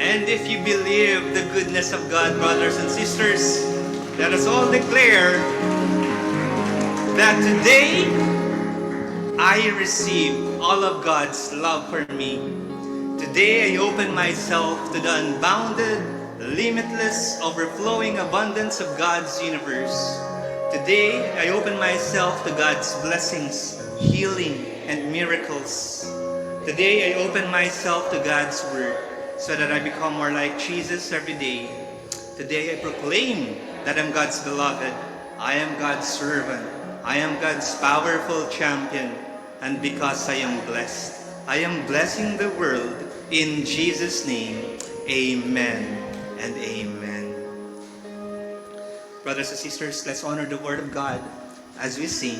And if you believe the goodness of God, brothers and sisters, let us all declare that today I receive all of God's love for me. Today I open myself to the unbounded, limitless, overflowing abundance of God's universe. Today I open myself to God's blessings, healing, and miracles. Today I open myself to God's Word so that I become more like Jesus every day. Today I proclaim that I'm God's beloved, I am God's servant, I am God's powerful champion, and because I am blessed, I am blessing the world in Jesus' name. Amen and amen. Brothers and sisters, let's honor the Word of God as we sing.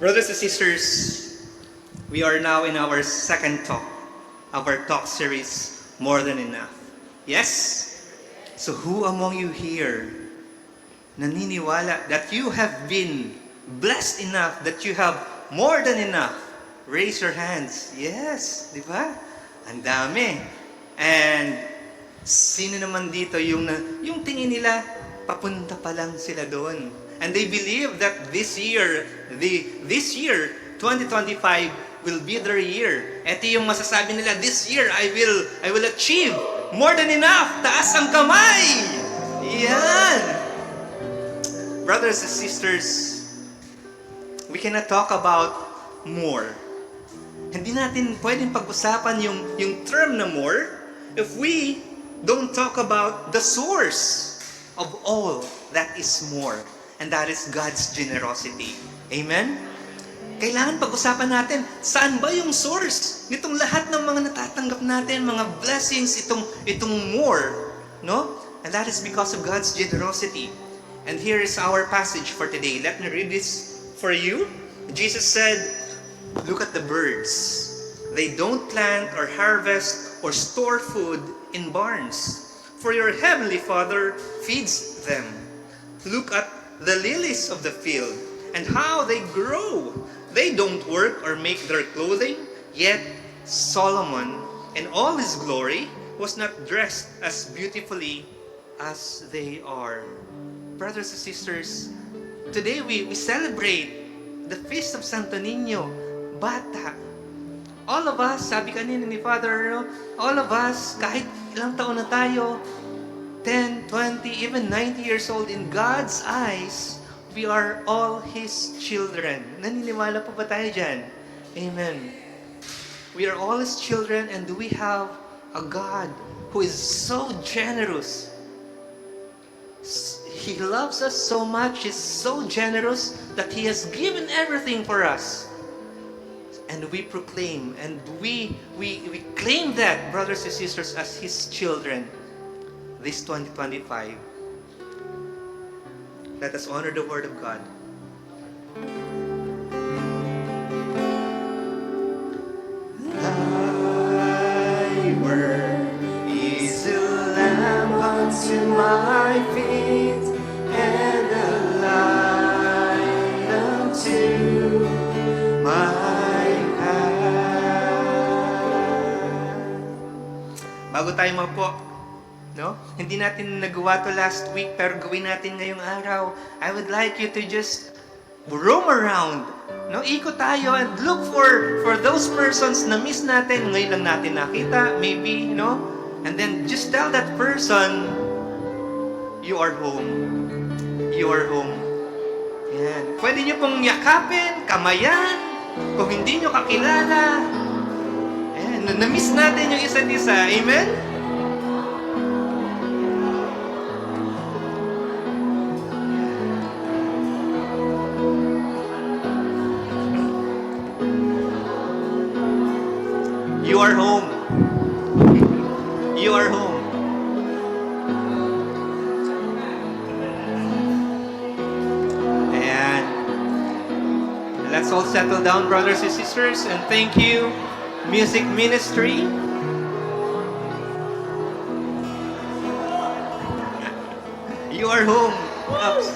Brothers and sisters, we are now in our second talk of our talk series, More Than Enough. Yes? So who among you here naniniwala that you have been blessed enough, that you have more than enough? Raise your hands. Yes, di ba? Ang dami. And sino naman dito yung tingin nila, papunta pa lang sila doon. And they believe that this year, 2025, will be their year. Ito yung masasabi nila, this year, I will achieve more than enough. Taas ang kamay! Yan! Brothers and sisters, we cannot talk about more. Hindi natin pwedeng pag-usapan yung term na more if we don't talk about the source of all that is more. And that is God's generosity. Amen? Kailangan pag-usapan natin, saan ba yung source nitong lahat ng mga natatanggap natin, mga blessings, itong more, no? And that is because of God's generosity. And here is our passage for today. Let me read this for you. Jesus said, look at the birds. They don't plant or harvest or store food in barns, for your heavenly Father feeds them. Look at the lilies of the field, and how they grow. They don't work or make their clothing, yet Solomon in all his glory was not dressed as beautifully as they are. Brothers and sisters, today we celebrate the Feast of Santo Niño, Bata. All of us, sabi kanina ni Father, all of us, kahit ilang taon na tayo, 10, 20, even 90 years old, in God's eyes, we are all His children. Naniniwala po ba tayo dyan? Amen. We are all His children, and we have a God who is so generous. He loves us so much, He's so generous, that He has given everything for us. And we proclaim, and we claim that, brothers and sisters, as His children. This 2025, let us honor the Word of God. Thy Word is a lamp unto my feet, and a light unto my path. Bago tayo magpo, no? Hindi natin nagawa to last week, pero gawin natin ngayong araw. I would like you to just roam around. No? Ikot tayo and look for those persons na miss natin. Ngayon lang natin nakita, maybe, no? And then just tell that person, you are home. You are home. Yan. Pwede nyo pong yakapin, kamayan, kung hindi nyo kakilala. Yan. Na-miss natin yung isa't isa. Amen? You are home. You are home. Let's all settle down, brothers and sisters, and thank you, music ministry. You are home. Ups.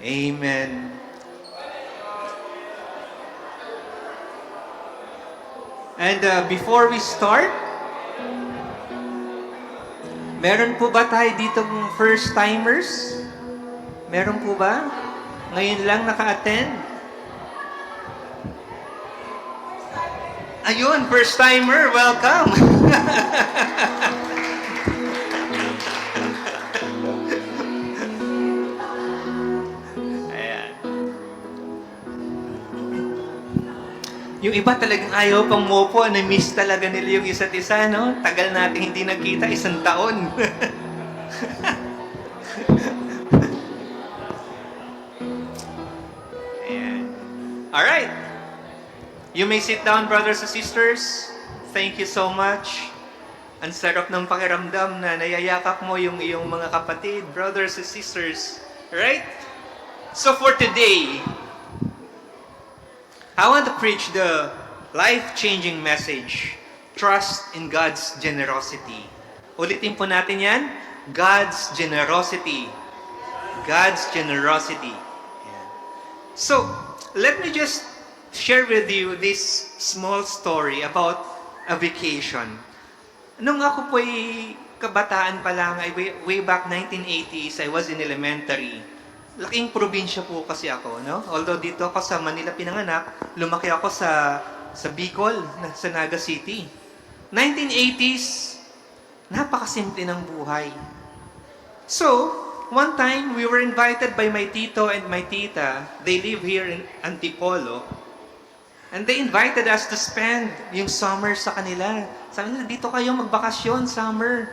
Amen. And before we start, meron po ba tayo ditong first-timers? Meron po ba? Ngayon lang naka-attend? Ayun, first-timer, welcome! Yung iba talagang ayaw pang mopo, na-miss talaga nila yung isa't isa, no? Tagal natin hindi nagkita, 1 taon. Ayan. Alright. You may sit down, brothers and sisters. Thank you so much. Ang sarap ng pakiramdam na nayayakap mo yung iyong mga kapatid, brothers and sisters. Right? So for today, I want to preach the life-changing message, trust in God's generosity. Ulitin po natin yan, God's generosity. God's generosity. Yan. So, let me just share with you this small story about a vacation. Nung ako po'y kabataan pa lang, way back 1980s, I was in elementary. Laking probinsya po kasi ako, no? Although dito ako sa Manila pinanganak, lumaki ako sa Bicol, sa Naga City. 1980s, napakasimple ng buhay. So, one time, we were invited by my tito and my tita. They live here in Antipolo. And they invited us to spend yung summer sa kanila. Sabi nila, dito kayo magbakasyon, summer.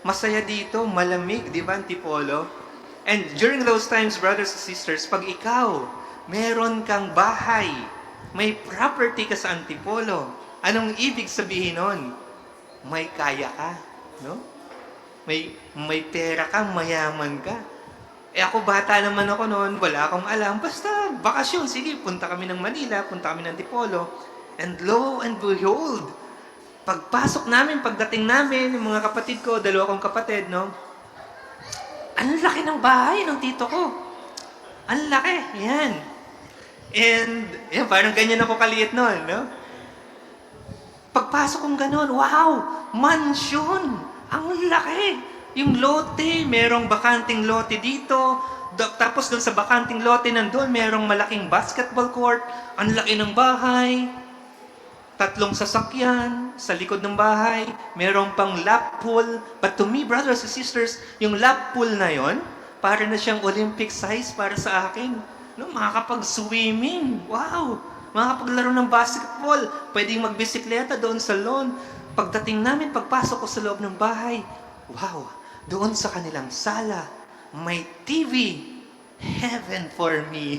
Masaya dito, malamig, di ba, Antipolo? And during those times, brothers and sisters, pag ikaw, meron kang bahay, may property ka sa Antipolo, anong ibig sabihin nun? May kaya ka, no? May pera ka, mayaman ka. Ako bata naman ako noon, wala akong alam, basta bakasyon, sige, punta kami ng Manila, punta kami ng Antipolo, and lo and behold, pagpasok namin, pagdating namin, yung mga kapatid ko, 2 kong kapatid, no? Ang laki ng bahay ng tito ko. Ang laki. Yan. And, yan, parang ganyan ako kaliit noon, no? Pagpasok kong gano'n, wow! Mansion! Ang laki! Yung lote, merong bakanting lote dito. Tapos doon sa bakanting lote nandun, merong malaking basketball court. Ang laki ng bahay. 3 sasakyan sa likod ng bahay, merong pang lap pool. But to me, brothers and sisters, yung lap pool na yon, para na siyang Olympic size para sa akin. No, makakapag-swimming. Wow! Makakapaglaro ng basketball. Pwedeng magbisikleta doon sa lawn. Pagdating namin, pagpasok ko sa loob ng bahay, wow! Doon sa kanilang sala, may TV. Heaven for me.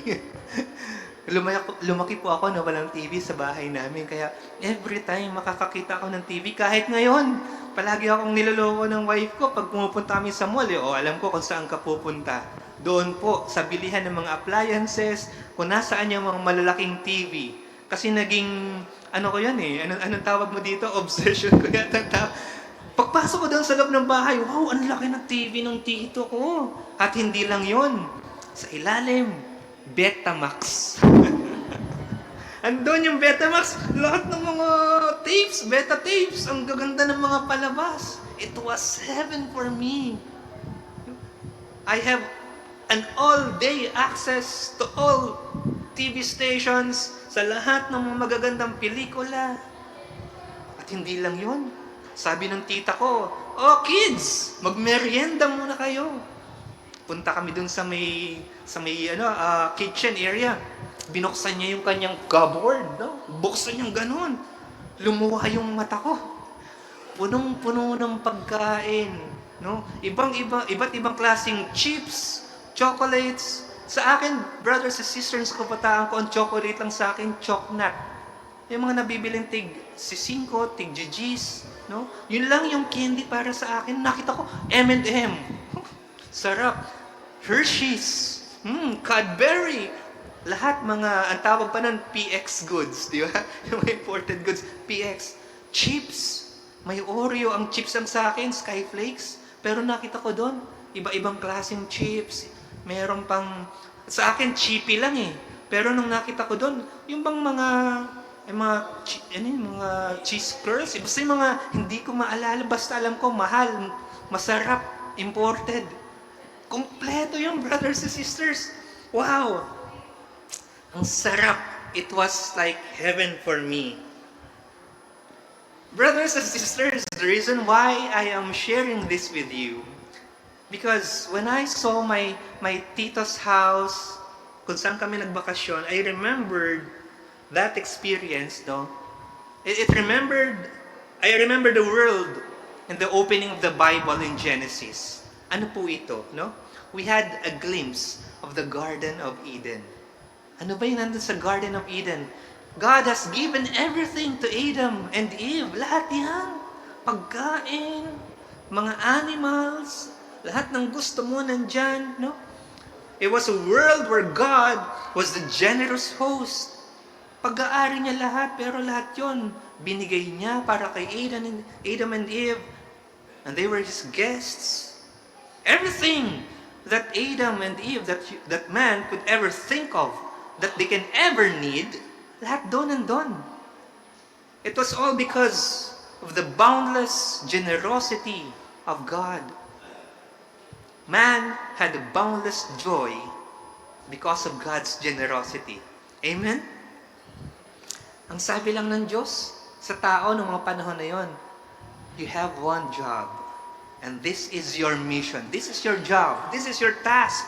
Lumaki po ako na walang TV sa bahay namin. Kaya every time makakakita ako ng TV, kahit ngayon, palagi akong niloloko ng wife ko pag pumupunta kami sa mall. Alam ko kung saan ka pupunta. Doon po, sa bilihan ng mga appliances, kung nasaan yung mga malalaking TV. Kasi naging, ano ko yan anong tawag mo dito? Obsession ko yata. Pagpasok ko doon sa loob ng bahay, wow, ang laki ng TV ng tito ko. At hindi lang yon, sa ilalim, Betamax. Andun yung Betamax, lahat ng mga tapes, beta tapes, ang gaganda ng mga palabas. It was heaven for me. I have an all-day access to all TV stations, sa lahat ng mga magagandang pelikula. At hindi lang yun. Sabi ng tita ko, oh kids, magmerienda muna kayo. Punta kami dun sa may kitchen area. Binuksan niya yung kanyang cupboard, no? Buksan niyang ganun. Lumuha yung mata ko. Punong-puno ng pagkain, no? Iba't ibang klaseng chips, chocolates, Sa akin, brothers and sisters, kabataan ko, ang chocolate lang sa akin, chocnut. Yung mga nabibiling tig sisinko, tig Gigi's, no? Yun lang yung candy para sa akin. Nakita ko, M&M. Sarap. Hershey's. Cadbury. Lahat mga, ang tawag pa nun, PX goods, di ba? Yung mga imported goods, PX. Chips. May Oreo ang chips ang sa akin, Skyflakes. Pero nakita ko doon, iba-ibang klaseng chips. Meron pang, sa akin, cheapy lang eh. Pero nung nakita ko doon, yung bang mga mga cheese curls, basta yung mga hindi ko maalala, basta alam ko, mahal, masarap, imported. Kompleto yung brothers and sisters. Wow! Ang sarap. It was like heaven for me. Brothers and sisters, the reason why I am sharing this with you, because when I saw my tito's house, kung saan kami nagbakasyon, I remembered that experience, no? I remember the world in the opening of the Bible in Genesis. Ano po ito, no? We had a glimpse of the Garden of Eden. Ano ba yung nandun sa Garden of Eden? God has given everything to Adam and Eve. Lahat yan. Pagkain, mga animals, lahat ng gusto mo nandyan, no? It was a world where God was the generous host. Pag-aari niya lahat, pero lahat yon binigay niya para kay Adam and Eve. And they were His guests. Everything that Adam and Eve, that man could ever think of, that they can ever need, lahat doon and doon. It was all because of the boundless generosity of God. Man had a boundless joy because of God's generosity. Amen? Ang sabi lang ng Diyos sa tao ng mga panahon na yon, you have one job. And this is your mission. This is your job. This is your task.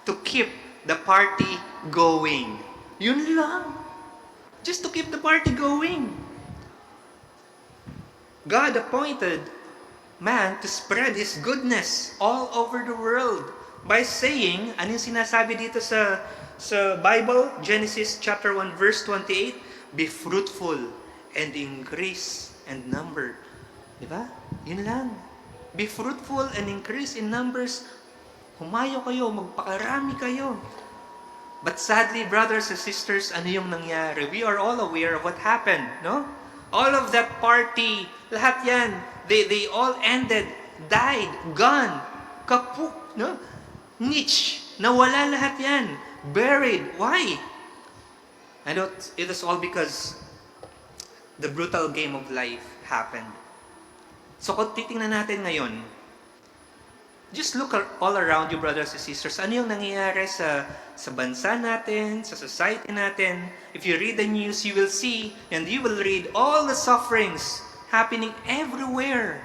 To keep the party going. Yun lang. Just to keep the party going. God appointed man to spread His goodness all over the world by saying, ano yung sinasabi dito sa Bible? Genesis chapter 1 verse 28, be fruitful and increase and number. Diba? Yun lang. Be fruitful and increase in numbers. Humayo kayo, magpakarami kayo. But sadly, brothers and sisters, ano yung nangyari? We are all aware of what happened, no? All of that party, lahat yan, they all ended, died, gone, kapuk, no? Niche, nawala lahat yan, buried. Why? And it is all because the brutal game of life happened. So kung titingnan natin ngayon, just look all around you, brothers and sisters. Ano yung nangyayari sa bansa natin, sa society natin? If you read the news, you will see and you will read all the sufferings happening everywhere.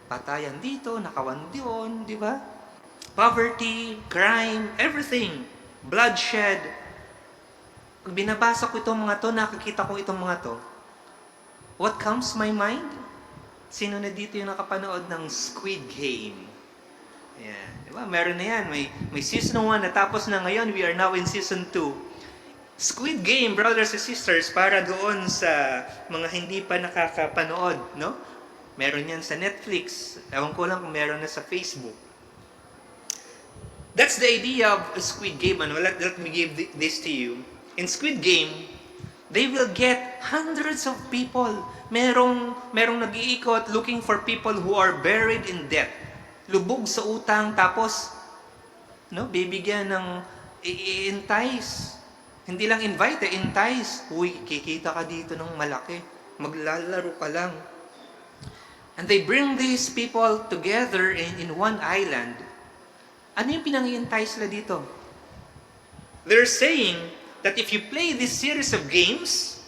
Patayan dito, nakawan doon, di ba? Poverty, crime, everything. Bloodshed. Pag binabasa ko itong mga to, nakikita ko itong mga to, what comes to my mind? Sino na dito yung nakapanood ng Squid Game? Yan. Diba? Meron na yan. May season 1 natapos na ngayon. We are now in season 2. Squid Game, brothers and sisters, para doon sa mga hindi pa nakakapanood, no? Meron yan sa Netflix. Ewan ko lang kung meron na sa Facebook. That's the idea of Squid Game. Ano? Let me give this to you. In Squid Game, they will get hundreds of people. Merong nag-iikot looking for people who are buried in debt. Lubog sa utang, tapos bibigyan ng i-entice. Hindi lang invite, entice. Uy, kikita ka dito ng malaki. Maglalaro ka lang. And they bring these people together in one island. Ano yung pinang-i-entice nila dito? They're saying that if you play this series of games,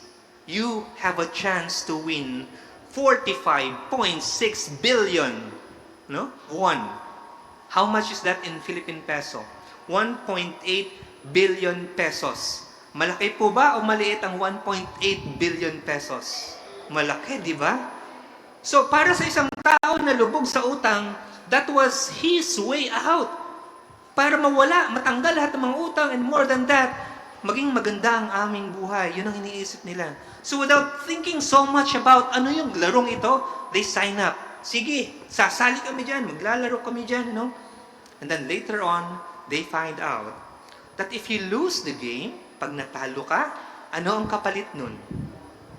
you have a chance to win 45.6 billion, no? Won. How much is that in Philippine peso? 1.8 billion pesos. Malaki po ba o maliit ang 1.8 billion pesos? Malaki, di ba? So, para sa isang tao na lubog sa utang, that was his way out. Para mawala, matanggal lahat ng mga utang, and more than that, maging maganda ang aming buhay. Yun ang iniisip nila. So without thinking so much about ano yung larong ito, they sign up. Sige, sasali kami dyan, maglalaro kami dyan, And then later on, they find out that if you lose the game, pag natalo ka, ano ang kapalit nun?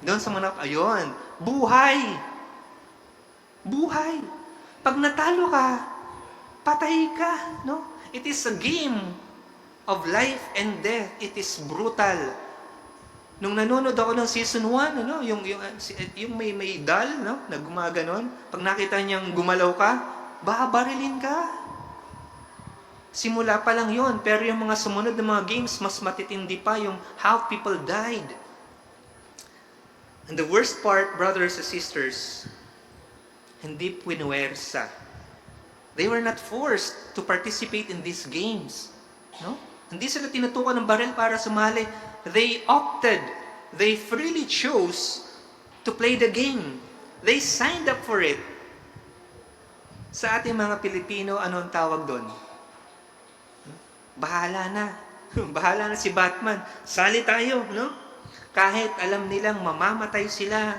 Doon sa mga, ayun, buhay. Buhay. Pag natalo ka, patay ka, It is a game of life and death. It is brutal. Nung nanonood ako ng season 1, yung may doll, na gumaganon, pag nakita niyang gumalaw ka, babarilin ka. Simula pa lang yon, pero yung mga sumunod na mga games, mas matitindi pa yung how people died. And the worst part, brothers and sisters, hindi pinuwersa. They were not forced to participate in these games. Hindi sila tinutukan ng baril para sumali. They opted, they freely chose to play the game. They signed up for it. Sa ating mga Pilipino, ano ang tawag doon? Bahala na. Bahala na si Batman. Sali tayo, Kahit alam nilang mamamatay sila.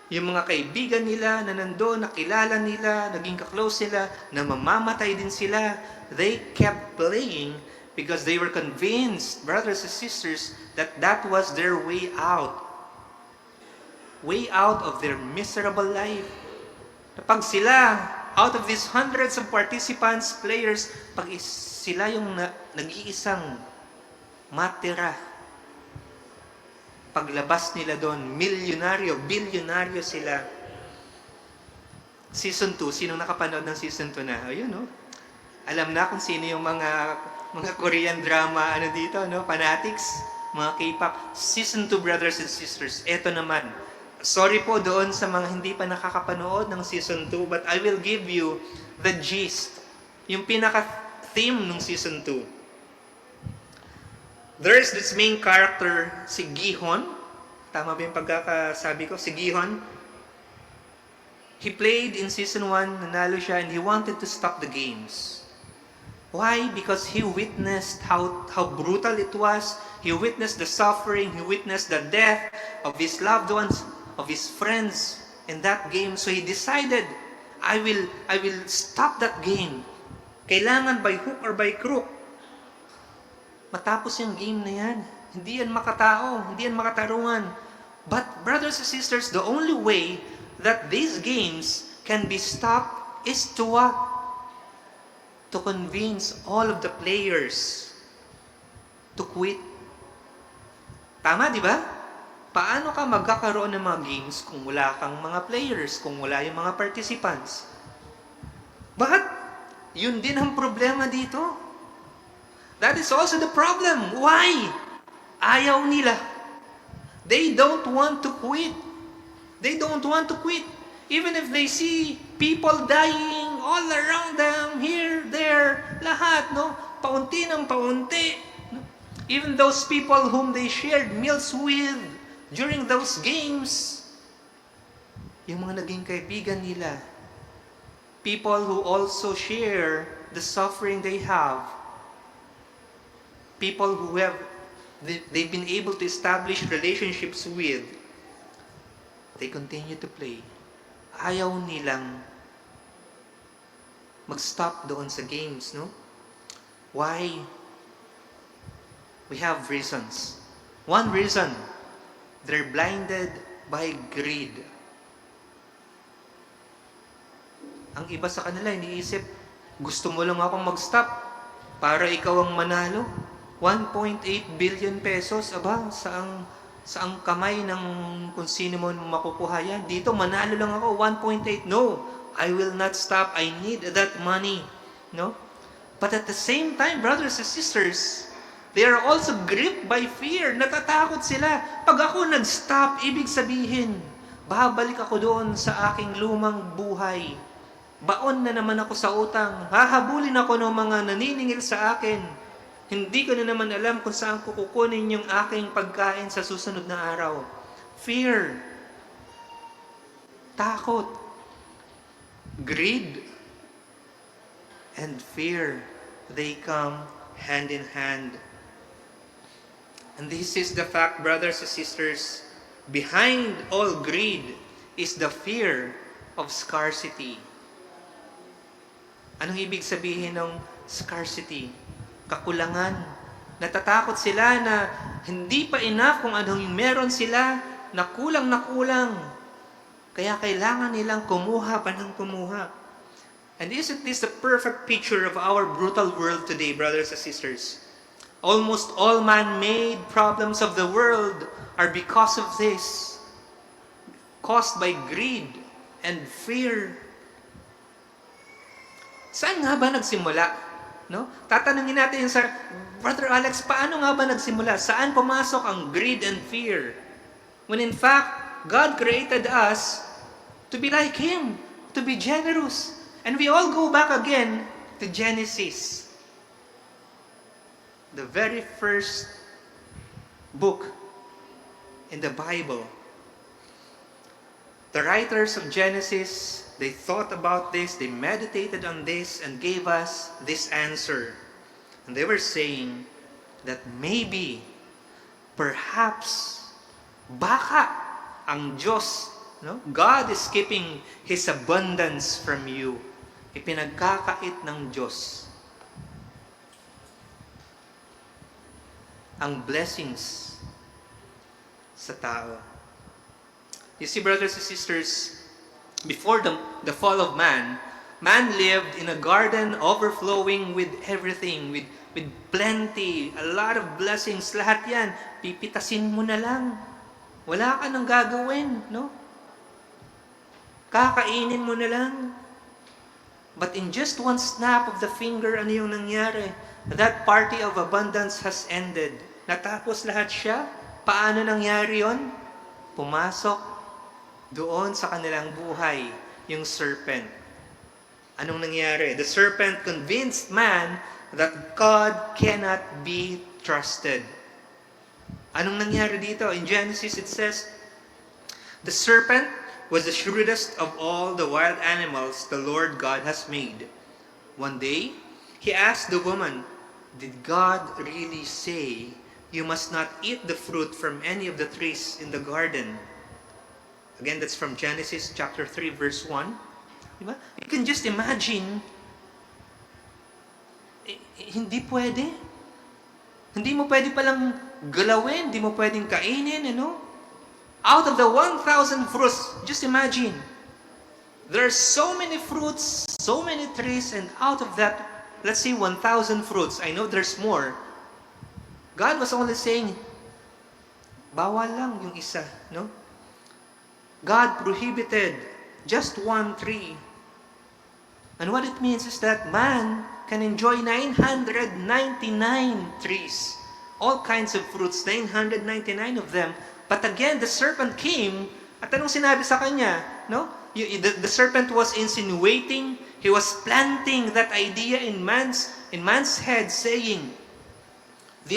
Yung mga kaibigan nila na nandoon, nakilala nila, naging kaklose sila, na mamamatay din sila, they kept playing because they were convinced, brothers and sisters, that that was their way out. Way out of their miserable life. Pag sila, out of these hundreds of participants, players, pag sila yung nag-iisang matira, paglabas nila doon, milyonaryo, bilyonaryo sila. Season 2, sinong nakapanood ng season 2 na? Ayun, Alam na kung sino yung mga Korean drama, dito, fanatics, mga K-pop. Season 2, brothers and sisters. Eto naman. Sorry po doon sa mga hindi pa nakakapanood ng season 2, but I will give you the gist. Yung pinaka-theme ng season 2. There's this main character, si Gi-hon. Tama ba yung pagkakasabi ko? Si Gi-hon. He played in season 1, nanalo siya, and he wanted to stop the games. Why? Because he witnessed how brutal it was. He witnessed the suffering. He witnessed the death of his loved ones, of his friends in that game. So he decided, I will stop that game. Kailangan by hook or by crook. Matapos yung game na yan. Hindi yan makatao. Hindi yan makatarungan. But, brothers and sisters, the only way that these games can be stopped is to what? To convince all of the players to quit. Tama, di ba? Paano ka magkakaroon ng mga games kung wala kang mga players, kung wala yung mga participants? But, yun din ang problema dito. That is also the problem. Why? Ayaw nila. They don't want to quit. They don't want to quit. Even if they see people dying all around them, here, there, lahat, paunti ng paunti. Even those people whom they shared meals with during those games, yung mga naging kaibigan nila, people who also share the suffering they have, people who they've been able to establish relationships with, they continue to play. Ayaw nilang mag-stop doon sa games, Why? We have reasons. One reason, they're blinded by greed. Ang iba sa kanila, iniisip, gusto mo lang akong mag-stop para ikaw ang manalo. 1.8 billion pesos, saang kamay ng kung sino mo makukuha yan. Dito, manalo lang ako, 1.8. No, I will not stop. I need that money. But at the same time, brothers and sisters, they are also gripped by fear. Natatakot sila. Pag ako nag-stop, ibig sabihin, babalik ako doon sa aking lumang buhay. Baon na naman ako sa utang. Hahabulin ako ng mga naniningil sa akin. Hindi ko na naman alam kung saan ko kukunin yung aking pagkain sa susunod na araw. Fear. Takot. Greed. And fear. they come hand in hand. And this is the fact, brothers and sisters, behind all greed is the fear of scarcity. Anong ibig sabihin ng scarcity? Kakulangan. Natatakot sila na hindi pa enough kung anong meron sila, na kulang na kulang. Kaya kailangan nilang kumuha pa ng kumuha. And isn't this the perfect picture of our brutal world today, brothers and sisters? Almost all man-made problems of the world are because of this. Caused by greed and fear. Saan nga ba nagsimula? No? Tatanungin natin sa Brother Alex, paano nga ba nagsimula? Saan pumasok ang greed and fear? When in fact, God created us to be like Him, to be generous. And we all go back again to Genesis. The very first book in the Bible. The writers of Genesis, they thought about this, they meditated on this, and gave us this answer. And they were saying that maybe, perhaps, baka ang Diyos, no? God is keeping His abundance from you. Ipinagkakait ng Diyos ang blessings sa tao. You see, brothers and sisters, before the fall of man, man lived in a garden overflowing with everything, with plenty, a lot of blessings, lahat yan. Pipitasin mo na lang. Wala ka nang gagawin, no? Kakainin mo na lang. But in just one snap of the finger, ano yung nangyari? That party of abundance has ended. Natapos lahat siya. Paano nangyari yon? Pumasok doon sa kanilang buhay yung serpent. Anong nangyari? The serpent convinced man that God cannot be trusted. Anong nangyari dito? In Genesis it says, the serpent was the shrewdest of all the wild animals the Lord God has made. One day, he asked the woman, "Did God really say you must not eat the fruit from any of the trees in the garden?" Again, that's from Genesis chapter 3, verse 1. Diba? You can just imagine, hindi pwede. Hindi mo pwede palang galawin, hindi mo pwedeng kainin, Out of the 1,000 fruits, just imagine, there are so many fruits, so many trees, and out of that, let's say 1,000 fruits, I know there's more. God was only saying, bawal lang yung isa, no? God prohibited just one tree. And what it means is that man can enjoy 999 trees. All kinds of fruits, 999 of them. But again, the serpent came, at anong sinabi sa kanya? No? The serpent was insinuating, he was planting that idea in man's head, saying,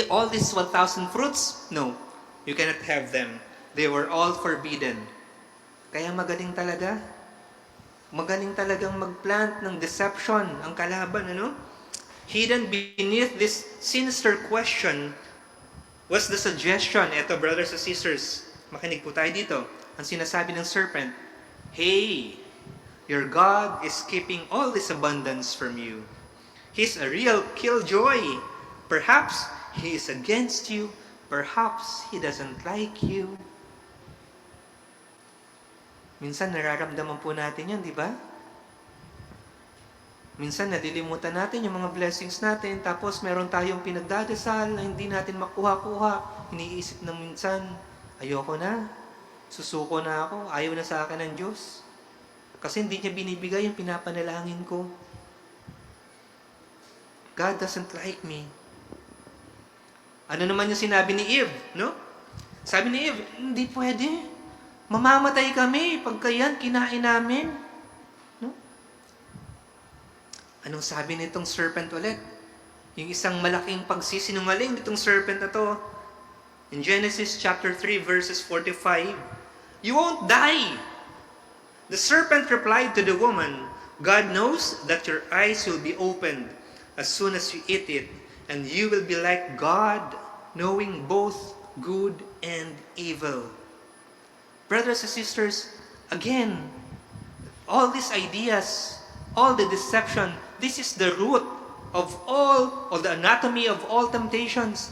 all these 1,000 fruits, no, you cannot have them. They were all forbidden. Kaya magaling talaga. Magaling talagang magplant ng deception ang kalaban, Hidden beneath this sinister question was the suggestion. Eto, brothers and sisters, makinig po tayo dito. Ang sinasabi ng serpent, hey, your God is keeping all this abundance from you. He's a real killjoy. Perhaps he is against you. Perhaps he doesn't like you. Minsan nararamdaman po natin yan, di ba? Minsan nadilimutan natin yung mga blessings natin, tapos meron tayong pinagdadasal na hindi natin makuha-kuha. Iniisip na minsan, ayoko na, susuko na ako, ayaw na sa akin ng Diyos. Kasi hindi niya binibigay yung pinapanalangin ko. God doesn't like me. Ano naman yung sinabi ni Eve, no? Sabi ni Eve, hindi pwede. Mamamatay kami pagka yan kinain namin. No? Anong sabi nitong serpent ulit? Yung isang malaking pagsisinungaling nitong serpent na to. In Genesis chapter 3 verses 45, you won't die. The serpent replied to the woman, God knows that your eyes will be opened, as soon as you eat it, and you will be like God, knowing both good and evil. Brothers and sisters, again, all these ideas, all the deception, this is the root of all, or the anatomy of all temptations.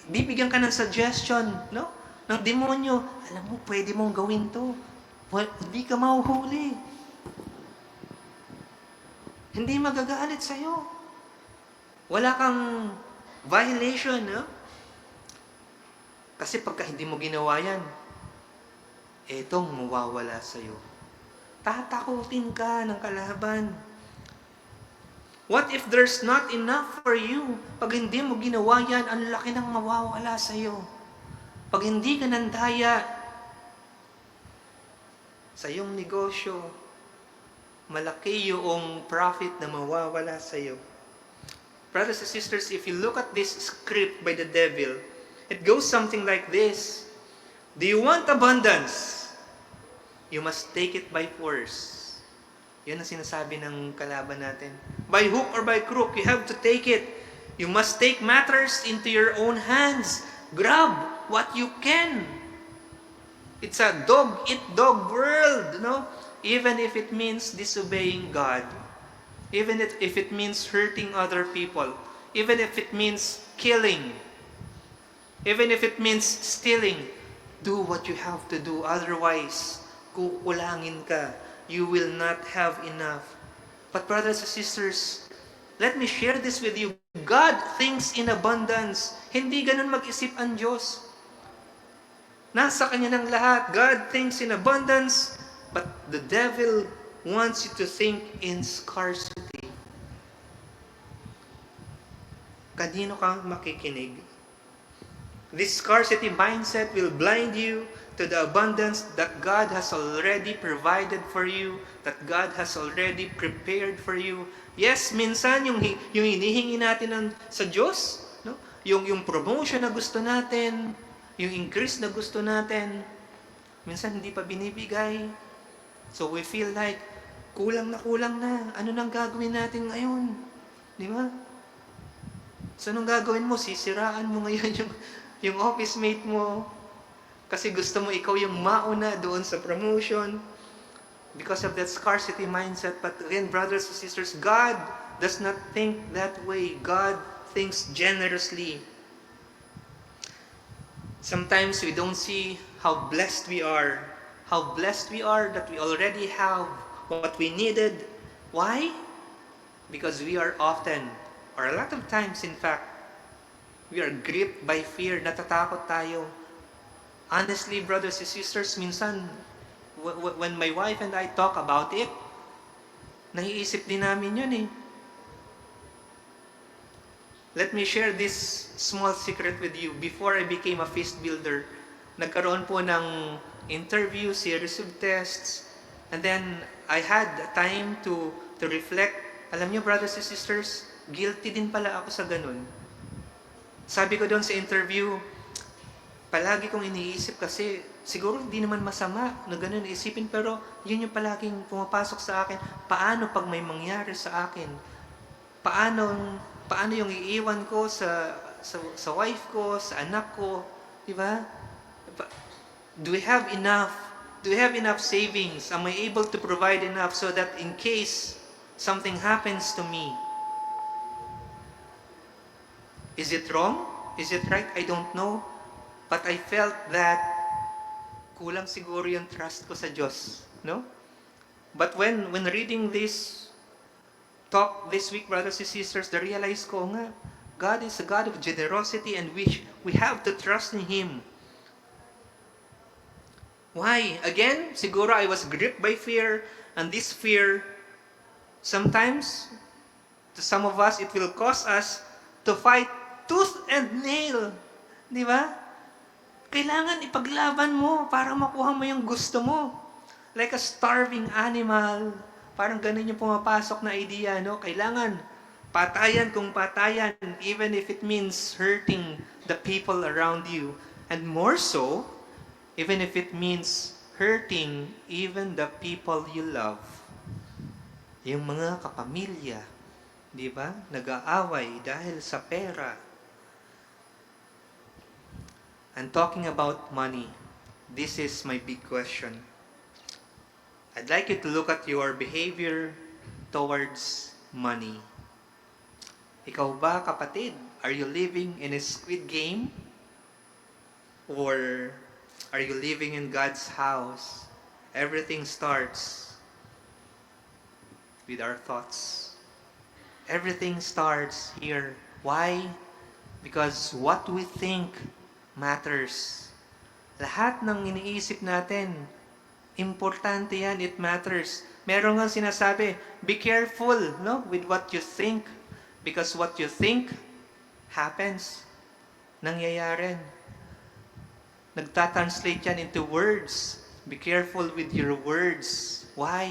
Bibigyan ka ng suggestion, no? Ng demonyo, alam mo, pwede mong gawin to. Hindi ka mahuhuli. Hindi magagalit sa'yo. Wala kang violation, no? Kasi pagka hindi mo ginawa yan, etong mawawala sa'yo. Tatakutin ka ng kalaban. What if there's not enough for you? Pag hindi mo ginawa yan, ang laki ng mawawala sa'yo. Pag hindi ka nandaya sa iyong negosyo, malaki yung profit na mawawala sa iyo. Brothers and sisters, if you look at this script by the devil, it goes something like this. Do you want abundance? You must take it by force. Yun ang sinasabi ng kalaban natin. By hook or by crook, you have to take it. You must take matters into your own hands. Grab what you can. It's a dog-eat-dog world, no? Even if it means disobeying God, even if it means hurting other people, even if it means killing, even if it means stealing, do what you have to do. Otherwise, kukulangin ka. You will not have enough. But brothers and sisters, let me share this with you. God thinks in abundance. Hindi ganun mag-isip ang Diyos. Nasa Kanya ng lahat. God thinks in abundance. But the devil wants you to think in scarcity. Kanino ka makikinig? This scarcity mindset will blind you to the abundance that God has already provided for you, that God has already prepared for you. Yes, minsan yung hinihingi natin sa Diyos, no? Yung promotion na gusto natin, yung increase na gusto natin, minsan hindi pa binibigay. So we feel like, kulang na. Ano nang gagawin natin ngayon? Di ba? So anong gagawin mo? Sisiraan mo ngayon yung office mate mo. Kasi gusto mo ikaw yung mauna doon sa promotion. Because of that scarcity mindset. But again, brothers and sisters, God does not think that way. God thinks generously. Sometimes we don't see how blessed we are. How blessed we are that we already have what we needed. Why? Because we are often, or a lot of times in fact, we are gripped by fear. Natatakot tayo. Honestly, brothers and sisters, minsan, when my wife and I talk about it, naiisip din namin yun eh. Let me share this small secret with you. Before I became a feast builder, nagkaroon po ng interview, series of tests, and then I had time to reflect. Alam niyo, brothers and sisters, guilty din pala ako sa ganun. Sabi ko doon sa interview, palagi kong iniisip kasi siguro hindi naman masama na ganun isipin, pero yun yung palaging pumapasok sa akin. Paano pag may mangyari sa akin? Paano yung iiwan ko sa wife ko, sa anak ko, di ba? Do we have enough? Do we have enough savings? Am I able to provide enough so that in case something happens to me? Is it wrong? Is it right? I don't know. But I felt that kulang siguro yung trust ko sa Diyos, no? But when reading this talk this week, brothers and sisters, realize ko nga, God is a God of generosity and we have to trust in Him. Why? Again, siguro I was gripped by fear, and this fear, sometimes, to some of us, it will cause us to fight tooth and nail. Di ba? Kailangan ipaglaban mo para makuha mo yung gusto mo. Like a starving animal. Parang ganun yung pumapasok na idea, no? Kailangan patayan kung patayan, even if it means hurting the people around you. And more so, even if it means hurting even the people you love. Yung mga kapamilya. Di ba? Nag-aaway dahil sa pera. I'm talking about money. This is my big question. I'd like you to look at your behavior towards money. Ikaw ba, kapatid? Are you living in a squid game? Or are you living in God's house? Everything starts with our thoughts. Everything starts here. Why? Because what we think matters. Lahat ng iniisip natin, importante yan, it matters. Meron nga sinasabi, be careful, no, with what you think. Because what you think happens. Nangyayari. Nagtatranslate yan into words. Be careful with your words. Why?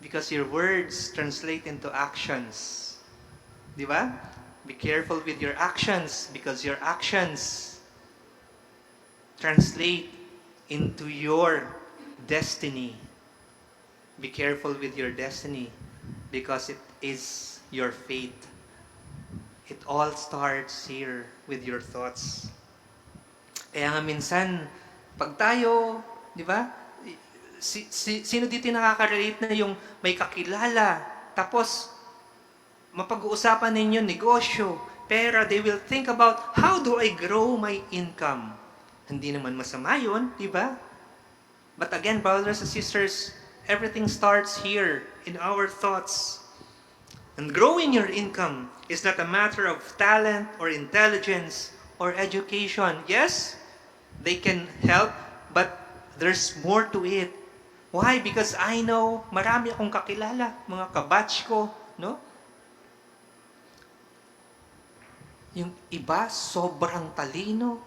Because your words translate into actions. Di ba? Be careful with your actions because your actions translate into your destiny. Be careful with your destiny because it is your fate. It all starts here with your thoughts. Kaya nga minsan, pag tayo, di ba, sino dito nakaka-relate na yung may kakilala, tapos mapag-uusapan ninyo negosyo, pera, they will think about, how do I grow my income? Hindi naman masama yun, di ba? But again, brothers and sisters, everything starts here in our thoughts. And growing your income is not a matter of talent or intelligence or education. Yes, they can help, but there's more to it. Why? Because I know, marami akong kakilala, mga kabatch ko, no? Yung iba, sobrang talino,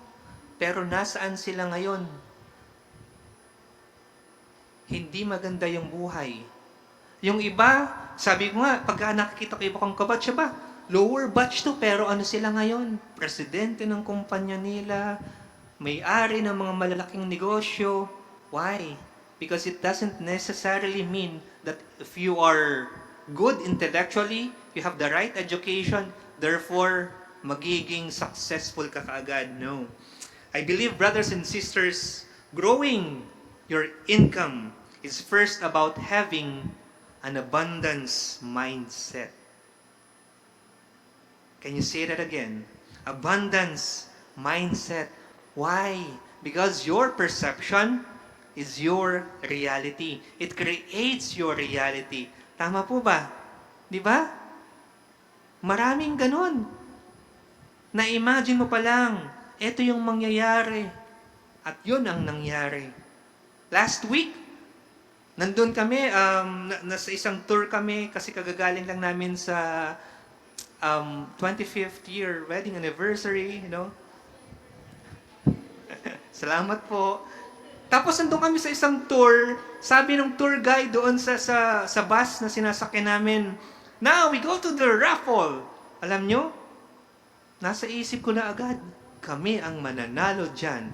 pero nasaan sila ngayon? Hindi maganda yung buhay. Yung iba, sabi ko nga, pag nakikita ko iba kong kabatch, ba, lower batch to, pero ano sila ngayon? Presidente ng kumpanya nila, may-ari ng mga malalaking negosyo. Why? Because it doesn't necessarily mean that if you are good intellectually, you have the right education, therefore, magiging successful ka kaagad. No. I believe, brothers and sisters, growing your income is first about having an abundance mindset. Can you say that again? Abundance mindset. Why? Because your perception is your reality. It creates your reality. Tama po ba? Di ba? Maraming ganun. Na-imagine mo pa lang, ito yung mangyayari. At yun ang nangyari. Last week, nandun kami, nasa isang tour kami kasi kagagaling lang namin sa 25th year wedding anniversary, you know. Salamat po. Tapos nandun kami sa isang tour, sabi ng tour guide doon sa bus na sinasakyan namin, now we go to the raffle. Alam nyo, nasa isip ko na agad, kami ang mananalo dyan.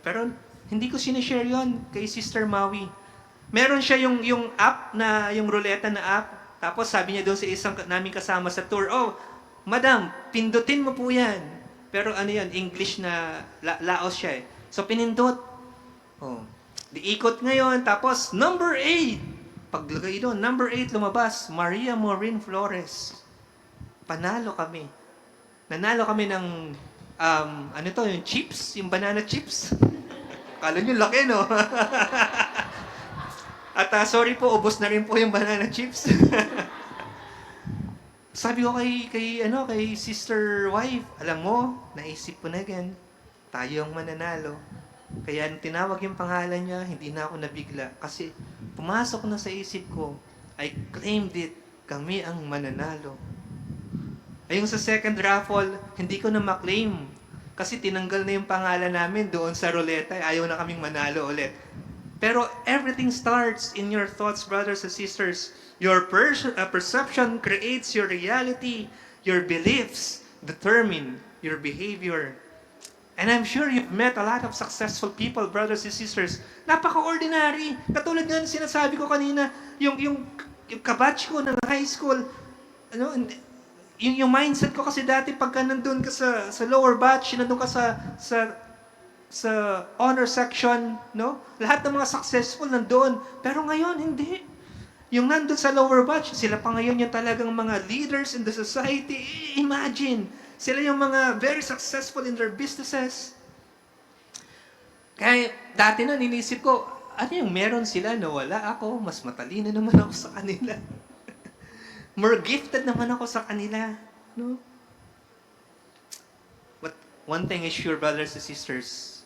Pero hindi ko sinishare yon kay Sister Maui. Meron siya yung app na, yung ruleta na app. Tapos sabi niya doon sa isang namin kasama sa tour, oh, madam, pindutin mo po yan. Pero ano yan, English na Laos siya eh. So pinindot. Oh, diikot ngayon, tapos number 8. Paglagay doon, number 8 lumabas, Maria Maureen Flores. Panalo kami. Nanalo kami ng, ano to, yung chips, yung banana chips. Kala nyo laki, no? At sorry po, ubos na rin po yung banana chips. Sabi ko kay sister wife, alam mo, naisip ko na again, tayo ang mananalo. Kaya tinawag yung pangalan niya, hindi na ako nabigla. Kasi pumasok na sa isip ko, I claimed it, kami ang mananalo. Ayun sa second raffle, hindi ko na maklaim. Kasi tinanggal na yung pangalan namin doon sa ruleta. Ayaw na kaming manalo ulit. Pero everything starts in your thoughts, brothers and sisters. Your perception creates your reality. Your beliefs determine your behavior. And I'm sure you've met a lot of successful people, brothers and sisters. Napaka-ordinary. Katulad nga sinasabi ko kanina, yung yung kabatch ko ng high school, yung mindset ko kasi dati pagka nandun ka sa lower batch, nandun ka sa honor section, no? Lahat ng mga successful nandoon. Pero ngayon, hindi. Yung nandun sa lower batch, sila pa ngayon yung talagang mga leaders in the society. Imagine, sila yung mga very successful in their businesses. Kaya dati na nilisip ko, ano yung meron sila na wala ako? Mas matalino naman ako sa kanila. More gifted naman ako sa kanila. No? But one thing is sure, brothers and sisters,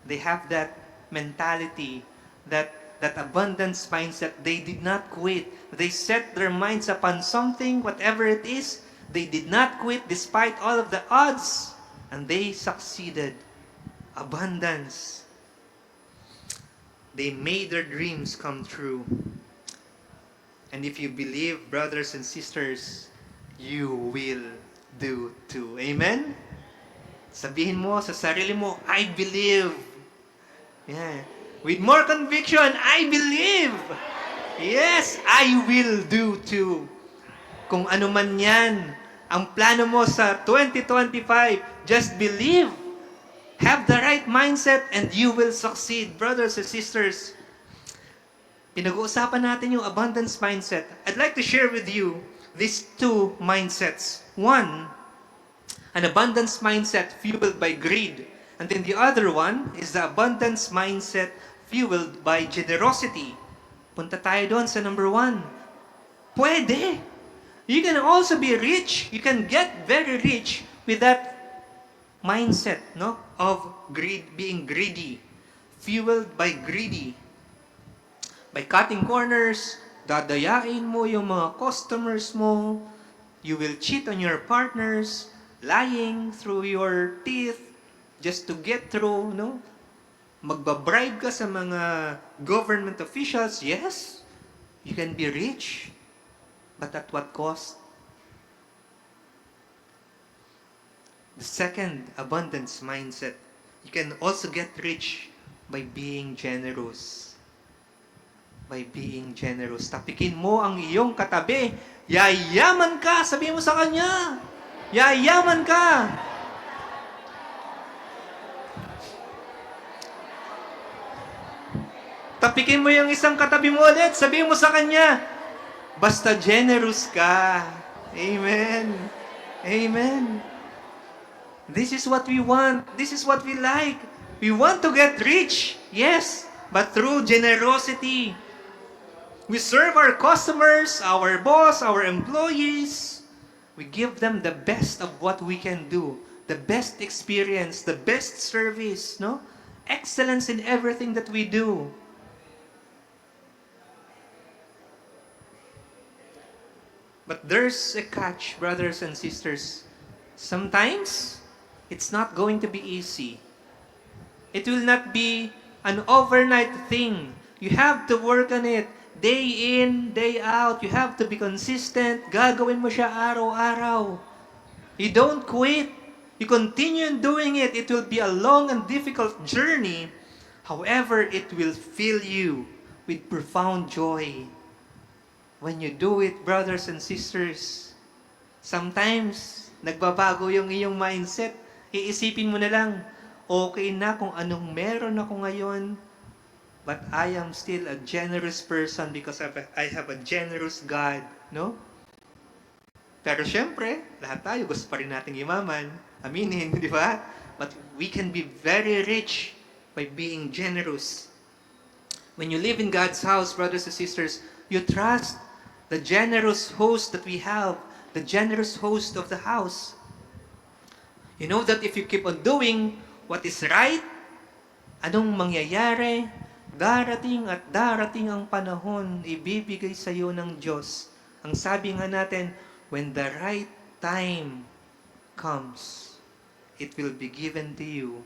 they have that mentality, that abundance mindset. They did not quit. They set their minds upon something, whatever it is. They did not quit despite all of the odds. And they succeeded. Abundance. They made their dreams come true. And if you believe, brothers and sisters, you will do too. Amen? Sabihin mo sa sarili mo, I believe. Yeah. With more conviction, I believe. Yes, I will do too. Kung ano man yan, ang plano mo sa 2025, just believe. Have the right mindset and you will succeed. Brothers and sisters, pinag-uusapan natin yung abundance mindset. I'd like to share with you these two mindsets. One, an abundance mindset fueled by greed. And then the other one is the abundance mindset fueled by generosity. Punta tayo doon sa number one. Pwede. You can also be rich. You can get very rich with that mindset, no? Of greed, being greedy. Fueled by greedy. By cutting corners, dadayain mo yung mga customers mo, you will cheat on your partners, lying through your teeth just to get through, no? Magbabribe ka sa mga government officials, yes, you can be rich, but at what cost? The second, abundance mindset. You can also get rich by being generous. By being generous. Tapikin mo ang iyong katabi. Yayaman ka! Sabihin mo sa kanya. Yayaman ka! Tapikin mo yung isang katabi mo ulit. Sabihin mo sa kanya, basta generous ka. Amen. Amen. This is what we want. This is what we like. We want to get rich. Yes, but through generosity. We serve our customers, our boss, our employees. We give them the best of what we can do. The best experience, the best service, no? Excellence in everything that we do. But there's a catch, brothers and sisters. Sometimes, it's not going to be easy. It will not be an overnight thing. You have to work on it. Day in, day out. You have to be consistent. Gagawin mo siya araw-araw. You don't quit. You continue doing it. It will be a long and difficult journey. However, it will fill you with profound joy. When you do it, brothers and sisters, sometimes, nagbabago yung iyong mindset. Iisipin mo na lang, okay na kung anong meron ako ngayon, but I am still a generous person because I have a generous God, no? Pero syempre, lahat tayo gusto pa rin nating yumaman. Aminin, di ba? But we can be very rich by being generous. When you live in God's house, brothers and sisters, you trust the generous host that we have, the generous host of the house. You know that if you keep on doing what is right, anong mangyayari? Darating at darating ang panahon, ibibigay sa iyo ng Diyos. Ang sabi nga natin, when the right time comes, it will be given to you,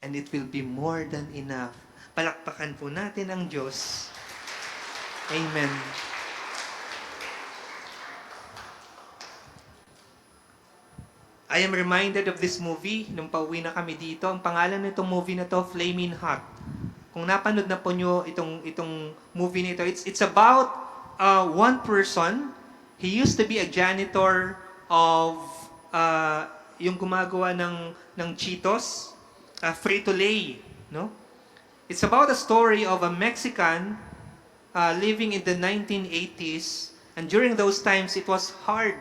and it will be more than enough. Palakpakan po natin ang Diyos. Amen. I am reminded of this movie nung pauwi na kami dito. Ang pangalan nitong movie na to, Flaming Hot. Kung napanood na po nyo itong movie nito, it's about one person, he used to be a janitor of yung gumagawa ng Cheetos, Frito-Lay, no? It's about a story of a Mexican living in the 1980s, and during those times it was hard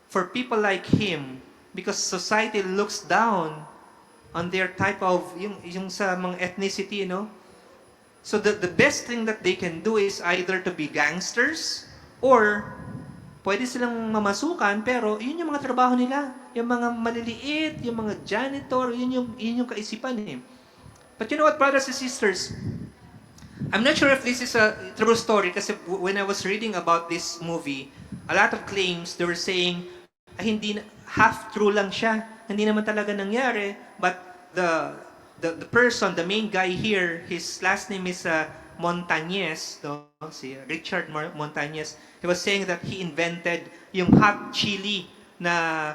for people like him because society looks down on their type of yung sa mga ethnicity, no? So the best thing that they can do is either to be gangsters or pwede silang mamasukan, pero yun yung mga trabaho nila. Yung mga maliliit, yung mga janitor, yun yung kaisipan eh. But you know what, brothers and sisters? I'm not sure if this is a true story kasi when I was reading about this movie, a lot of claims, they were saying, hindi half true lang siya. Hindi naman talaga nangyari, but the person, the main guy here, his last name is Montañez, no? Si Richard Montañez. He was saying that he invented yung hot chili na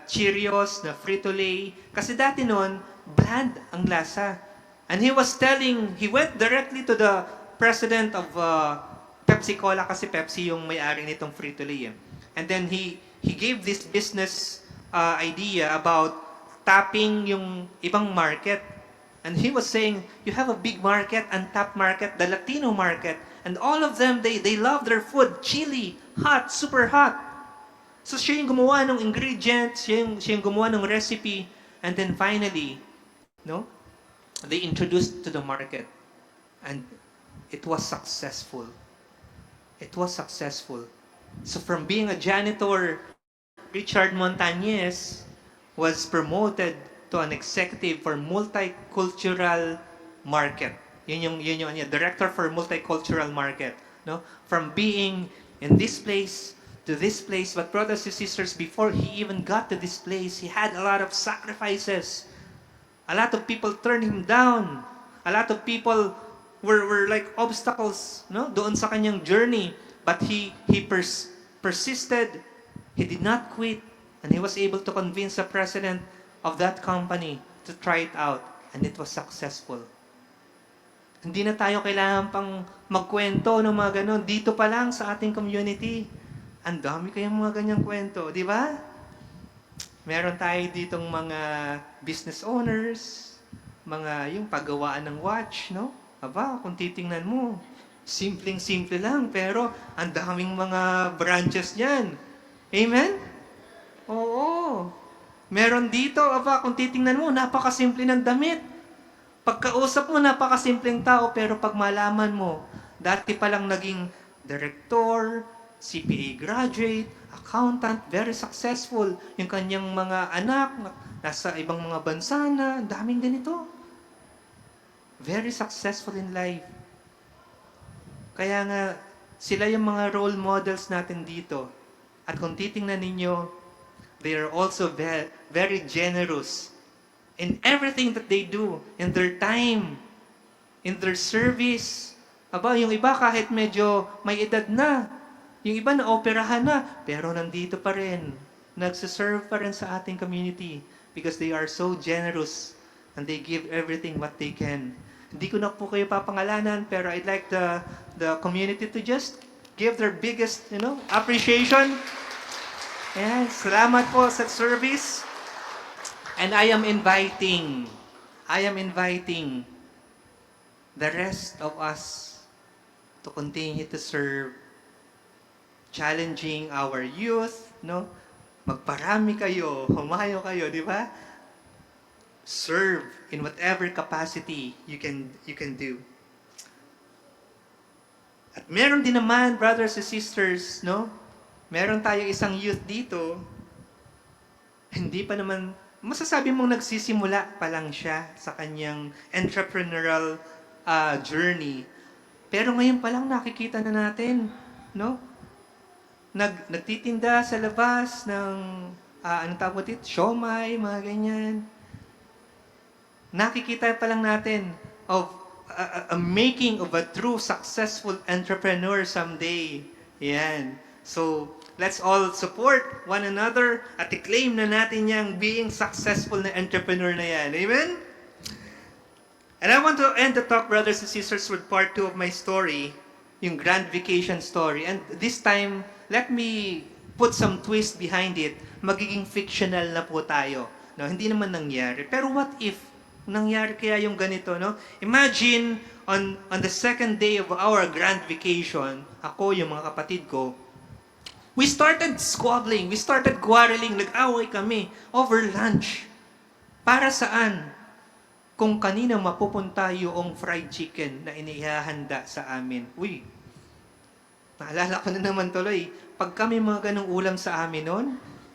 Cheerios, na Frito-Lay. Kasi dati noon, bland ang lasa. And he went directly to the president of Pepsi Cola kasi Pepsi yung may-ari nitong Frito-Lay. And then he gave this business idea about tapping yung ibang market. And he was saying, you have a big market, untapped market, the Latino market, and all of them, they love their food, chili, hot, super hot. So siya yung gumawa ng ingredients, siya yung gumawa ng recipe, and then finally, no, they introduced to the market. And it was successful. It was successful. So from being a janitor, Richard Montañez was promoted to an executive for multicultural market. Yun yung director for multicultural market, no? From being in this place to this place, but brothers and sisters, before he even got to this place, he had a lot of sacrifices. A lot of people turned him down. A lot of people were like obstacles, no? Doon sa kanyang journey, but he persisted. He did not quit, and he was able to convince the president of that company to try it out, and it was successful. Hindi na tayo kailangan pang magkwento ng mga ganon. Dito pa lang sa ating community, ang dami kayong mga ganyang kwento, di ba? Meron tayo ditong mga business owners, mga yung paggawaan ng watch, no? Aba, kung titingnan mo, simpleng-simple lang, pero ang daming mga branches niyan. Amen? Oo. Meron dito, aba, kung titingnan mo, napakasimple ng damit. Pagkausap mo, napakasimpleng tao, pero pag malaman mo, dati pa lang naging director, CPA graduate, accountant, very successful. Yung kanyang mga anak, nasa ibang mga bansa na, daming ganito. Very successful in life. Kaya nga, sila yung mga role models natin dito. At kung titingnan ninyo, they are also very generous in everything that they do, in their time, in their service. Aba, yung iba kahit medyo may edad na, yung iba na operahan na, pero nandito pa rin. Nagsiserve pa rin sa ating community because they are so generous and they give everything what they can. Hindi ko na po kayo papangalanan, pero I'd like the community to just give their biggest, appreciation. Yes, salamat po sa service. And I am inviting the rest of us to continue to serve, challenging our youth, no? Magparami kayo, humayo kayo, di ba? Serve in whatever capacity you can do. At meron din naman, brothers and sisters, no? Meron tayo isang youth dito, hindi pa naman, masasabi mong nagsisimula pa lang siya sa kanyang entrepreneurial journey. Pero ngayon pa lang nakikita na natin, no? Nagtitinda sa labas ng, anong tawag dito? Siomai, mga ganyan. Nakikita pa lang natin of a making of a true successful entrepreneur someday. Yan. So, let's all support one another at i-claim na natin yung being successful na entrepreneur na yan. Amen? And I want to end the talk, brothers and sisters, with part 2 of my story. yung Grand Vacation story. And this time, let me put some twist behind it. Magiging fictional na po tayo. No, hindi naman nangyari. Pero what if nangyari kaya yung ganito, no? Imagine on the second day of our Grand Vacation, ako, yung mga kapatid ko, we started squabbling, we started quarreling, nag-away kami over lunch. Para saan? Kung kanina mapupunta yung fried chicken na inihahanda sa amin. Uy, naalala ko na naman tuloy, pag kami mga ganong ulam sa amin noon,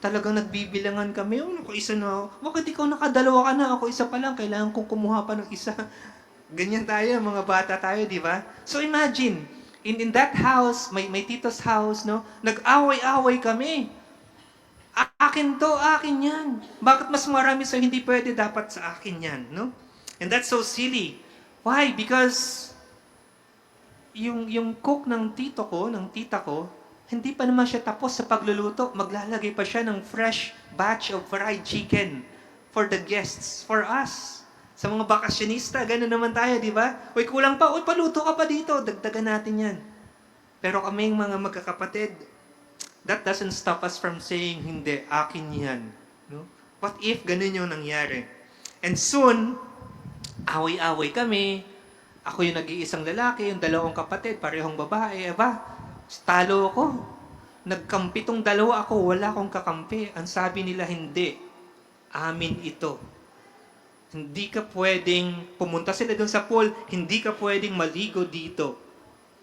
talagang nagbibilangan kami, oh, naku, isa na, bakit ikaw nakadalawa ka na, ako isa pa lang, kailangan kong kumuha pa ng isa. Ganyan tayo, mga bata tayo, di ba? So imagine, in that house, may tito's house, no? Nag-away-away kami. Akin to, akin yan. Bakit mas marami sa hindi pwede, dapat sa akin yan, no? And that's so silly. Why? Because yung cook ng tito ko, ng tita ko, hindi pa naman siya tapos sa pagluluto. Maglalagay pa siya ng fresh batch of fried chicken for the guests, for us. Sa mga bakasyonista, gano'n naman tayo, di ba? Uy, kulang pa. Uy, paluto ka pa dito. Dagdagan natin yan. Pero kaming mga magkakapatid, that doesn't stop us from saying, hindi, akin yan. No? What if ganun yung nangyari? And soon, away-away kami. Ako yung nag-iisang lalaki, yung dalawang kapatid, parehong babae. Aba, talo ako. Nagkampi tong dalawa ako, wala akong kakampi. Ang sabi nila, hindi. Amin ito. Hindi ka pwedeng, pumunta sila doon sa pool, hindi ka pwedeng maligo dito.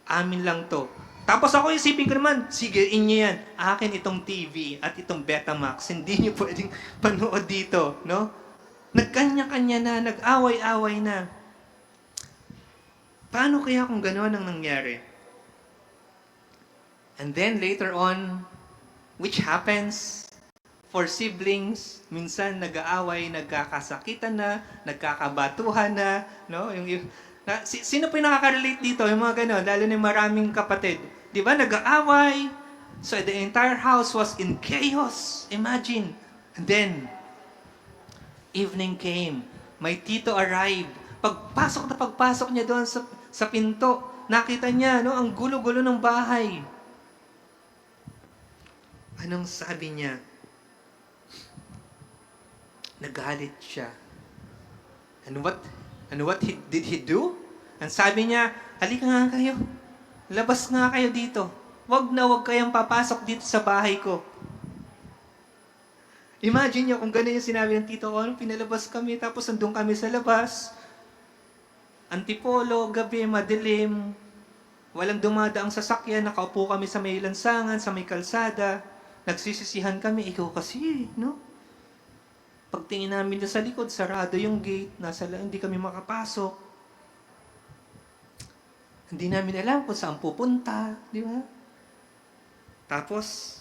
Amin lang to. Tapos ako isipin ko naman, sige, inyo yan. Akin itong TV at itong Betamax. Hindi nyo pwedeng panood dito, no? Nagkanya-kanya na, nag-away-away na. Paano kaya kung gano'n ang nangyari? And then later on, which happens for siblings, minsan nag-aaway, nagkakasakitan na, nagkakabatuhan na, no? Sino po yung nakaka-relate dito? Yung mga gano'n, lalo na yung maraming kapatid. Di ba? Nag-aaway. So the entire house was in chaos. Imagine. And then, evening came. My tito arrived. Pagpasok niya doon sa pinto, nakita niya, no, ang gulo-gulo ng bahay. Anong sabi niya? Nagalit siya. And what did he do? Ang sabi niya, halika nga kayo. Labas nga kayo dito. Wag kayong papasok dito sa bahay ko. Imagine niyo kung gano'n yung sinabi ng tito ko, pinalabas kami, tapos andun kami sa labas. Antipolo, gabi, madilim. Walang dumadaang sasakyan, nakaupo kami sa may lansangan, sa may kalsada. Nagsisisihan kami, ikaw kasi, no? Pagtingin namin sa likod, sarado yung gate, hindi kami makapasok. Hindi namin alam kung saan pupunta, di ba? Tapos,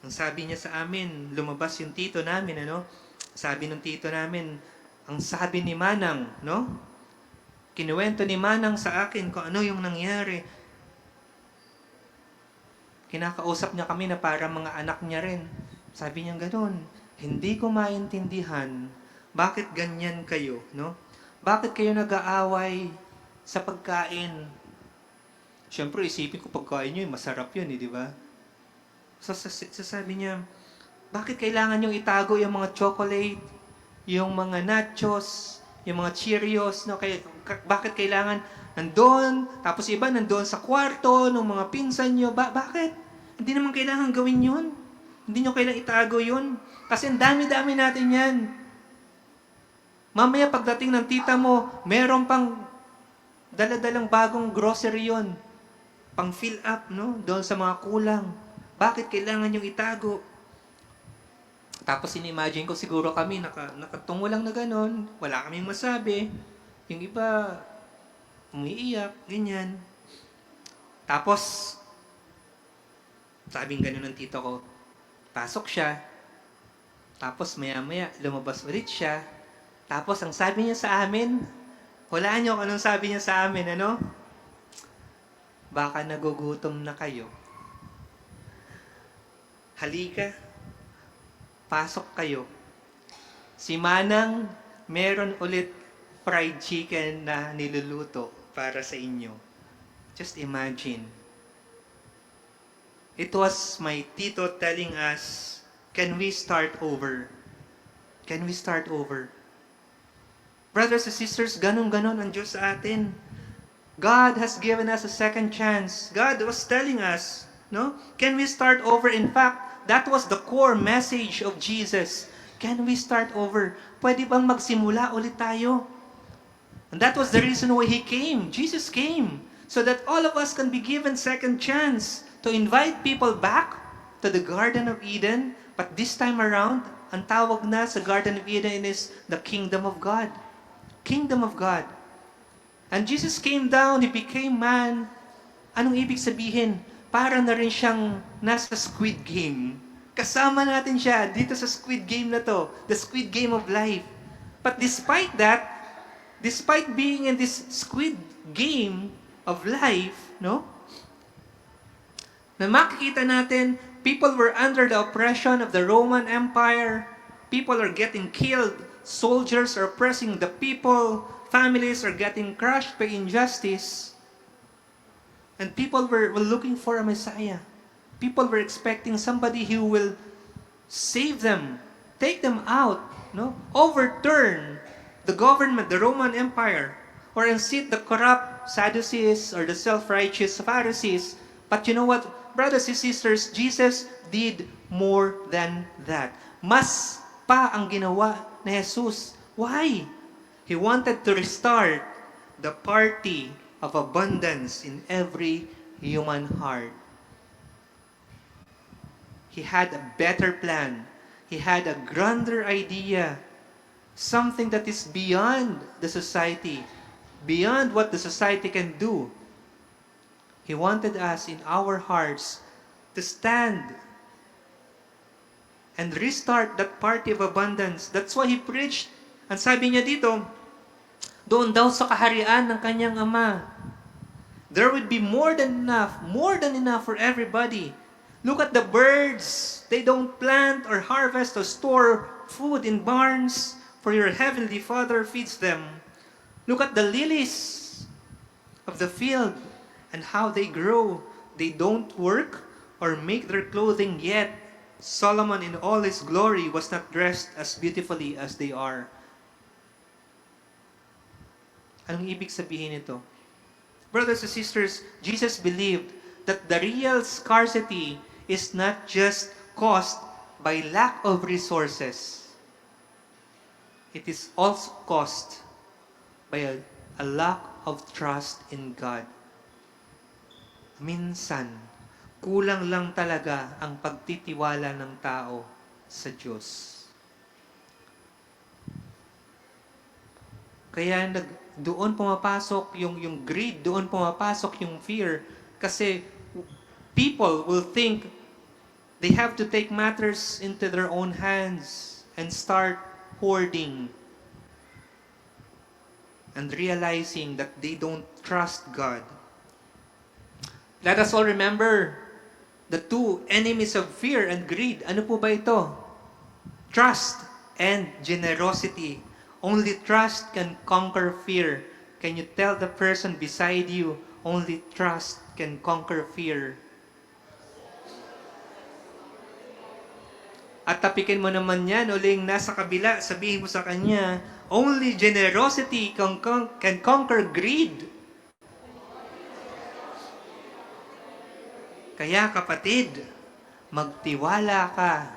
ang sabi niya sa amin, lumabas yung tito namin, ano? Sabi ng tito namin, ang sabi ni Manang, no? Kinuwento ni Manang sa akin kung ano yung nangyari. Kinakausap niya kami na para mga anak niya rin. Sabi niya gano'n, hindi ko maintindihan bakit ganyan kayo, no? Bakit kayo nag-aaway sa pagkain? Siyempre, isipin ko pagkain nyo, masarap yun, di ba? Sasabi niya, bakit kailangan yung itago yung mga chocolate, yung mga nachos, yung mga Cheerios, no? Bakit kailangan nandun, tapos iba nandun sa kwarto ng mga pinsan nyo? Bakit? Hindi naman kailangan gawin yun. Hindi nyo kailangan itago yun. Kasi ang dami-dami natin yan. Mamaya pagdating ng tita mo, meron pang dala-dalang bagong grocery yun. Pang fill up, no? Doon sa mga kulang. Bakit kailangan yung itago? Tapos in-imagine ko siguro kami, nakatungo lang na gano'n, wala kaming masabi. Yung iba, umiiyak, ganyan. Tapos, sabing gano'n ng tito ko, pasok siya. Tapos maya-maya, lumabas ulit siya. Tapos ang sabi niya sa amin, hulaan niyo kung anong sabi niya sa amin, ano? Baka nagugutom na kayo. Halika, pasok kayo. Si Manang, meron ulit fried chicken na niluluto. para sa inyo. Just imagine. It was my tito telling us, can we start over? Can we start over? Brothers and sisters, ganun-ganon ang Diyos sa atin. God has given us a second chance. God was telling us, no? Can we start over? In fact, that was the core message of Jesus. Can we start over? Pwede bang magsimula ulit tayo? And that was the reason why He came. Jesus came. So that all of us can be given second chance to invite people back to the Garden of Eden. But this time around, ang tawag na sa Garden of Eden is the Kingdom of God. Kingdom of God. And Jesus came down, He became man. Anong ibig sabihin? Para na rin siyang nasa Squid Game. Kasama natin siya dito sa Squid Game na to. The Squid Game of life. But despite that, despite being in this Squid Game of life, no? Na makikita natin, people were under the oppression of the Roman Empire. People are getting killed. Soldiers are oppressing the people. Families are getting crushed by injustice. And people were looking for a Messiah. People were expecting somebody who will save them, take them out, no? Overturn the government, the Roman Empire, or unseat the corrupt Sadducees or the self-righteous Pharisees. But you know what, brothers and sisters, Jesus did more than that. Mas pa ang ginawa ni Jesus. Why? He wanted to restart the party of abundance in every human heart. He had a better plan. He had a grander idea. Something that is beyond the society, beyond what the society can do. He wanted us in our hearts to stand and restart that party of abundance. That's why He preached. Ang sabi niya dito, doon daw sa kaharian ng kanyang Ama, there would be more than enough for everybody. Look at the birds. They don't plant or harvest or store food in barns, for your heavenly Father feeds them. Look at the lilies of the field and how they grow. They don't work or make their clothing, yet Solomon in all his glory was not dressed as beautifully as they are. Anong ibig sabihin nito? Brothers and sisters, Jesus believed that the real scarcity is not just caused by lack of resources. It is also caused by a lack of trust in God. Minsan, kulang lang talaga ang pagtitiwala ng tao sa Diyos. Kaya doon pumapasok yung greed, doon pumapasok yung fear. Kasi people will think they have to take matters into their own hands and start hoarding and realizing that they don't trust God. Let us all remember the two enemies of fear and greed. Ano po ba ito? Trust and generosity. Only trust can conquer fear. Can you tell the person beside you, only trust can conquer fear? At tapikin mo naman yan, uling nasa kabila, sabihin mo sa kanya, only generosity can conquer greed. Kaya kapatid, magtiwala ka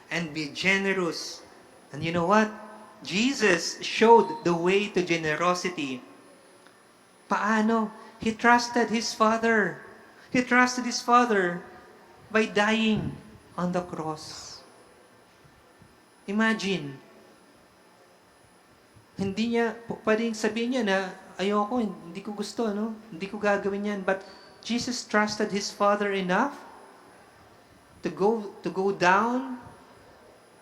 and be generous. And you know what? Jesus showed the way to generosity. Paano? He trusted His Father. He trusted His Father by dying on the cross. Imagine, hindi niya, pwedeng sabihin niya na, ayoko, hindi ko gusto, no? Hindi ko gagawin yan. But Jesus trusted His Father enough to go down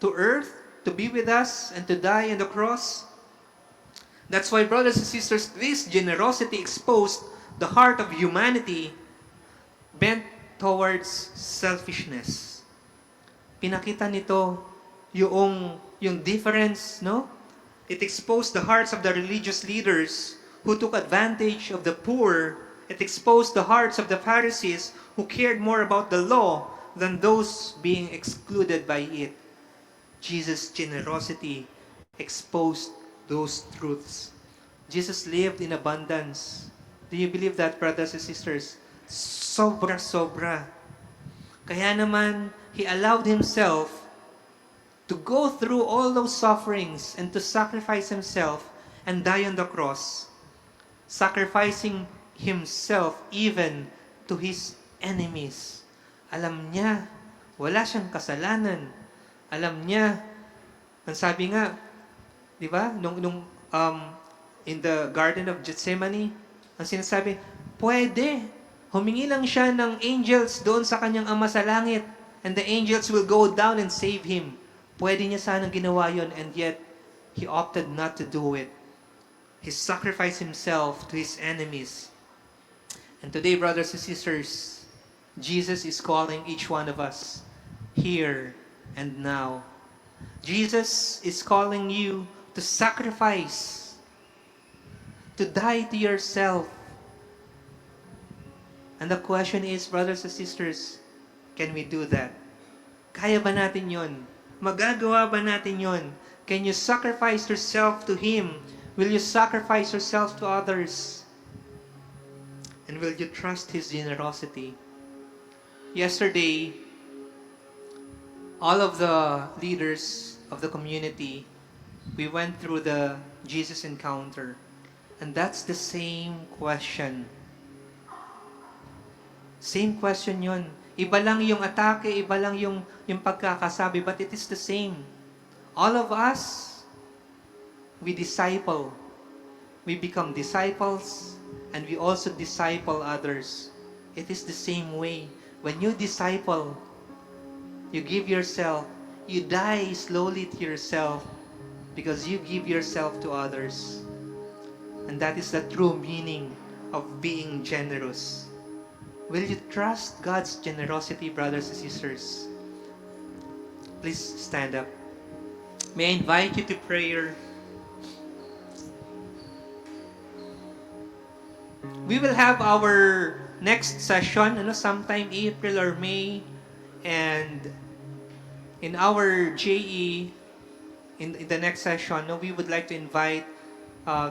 to earth, to be with us, and to die on the cross. That's why, brothers and sisters, this generosity exposed the heart of humanity bent towards selfishness. Pinakita nito yung difference, no? It exposed the hearts of the religious leaders who took advantage of the poor. It exposed the hearts of the Pharisees who cared more about the law than those being excluded by it. Jesus' generosity exposed those truths. Jesus lived in abundance. Do you believe that, brothers and sisters? Sobra-sobra. Kaya naman, He allowed Himself to go through all those sufferings and to sacrifice Himself and die on the cross, sacrificing Himself even to His enemies. Alam niya, wala siyang kasalanan. Alam niya, ang sabi nga, di ba, in the Garden of Gethsemane, ang sinasabi, pwede, humingi lang siya ng angels doon sa kanyang Ama sa langit, and the angels will go down and save him. Pwede niya sanang ginawa yun, and yet, He opted not to do it. He sacrificed Himself to His enemies. And today, brothers and sisters, Jesus is calling each one of us here and now. Jesus is calling you to sacrifice, to die to yourself. And the question is, brothers and sisters, can we do that? Kaya ba natin yon? Magagawa ba natin yon? Can you sacrifice yourself to Him? Will you sacrifice yourself to others? And will you trust His generosity? Yesterday, all of the leaders of the community, we went through the Jesus encounter. And that's the same question. Same question yun. Iba lang yung atake, iba lang yung pagkakasabi, but it is the same. All of us, we disciple. We become disciples, and we also disciple others. It is the same way. When you disciple, you give yourself, you die slowly to yourself because you give yourself to others. And that is the true meaning of being generous. Will you trust God's generosity, brothers and sisters? Please stand up. May I invite you to prayer. We will have our next session, sometime April or May, and in our JE, in the next session, we would like to invite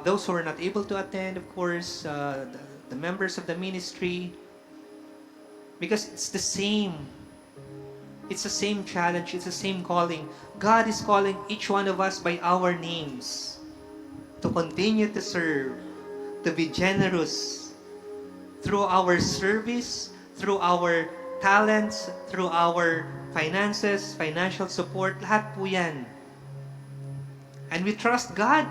those who are not able to attend, of course, the members of the ministry, because it's the same. It's the same challenge. It's the same calling. God is calling each one of us by our names to continue to serve, to be generous through our service, through our talents, through our finances, financial support, lahat po yan. And we trust God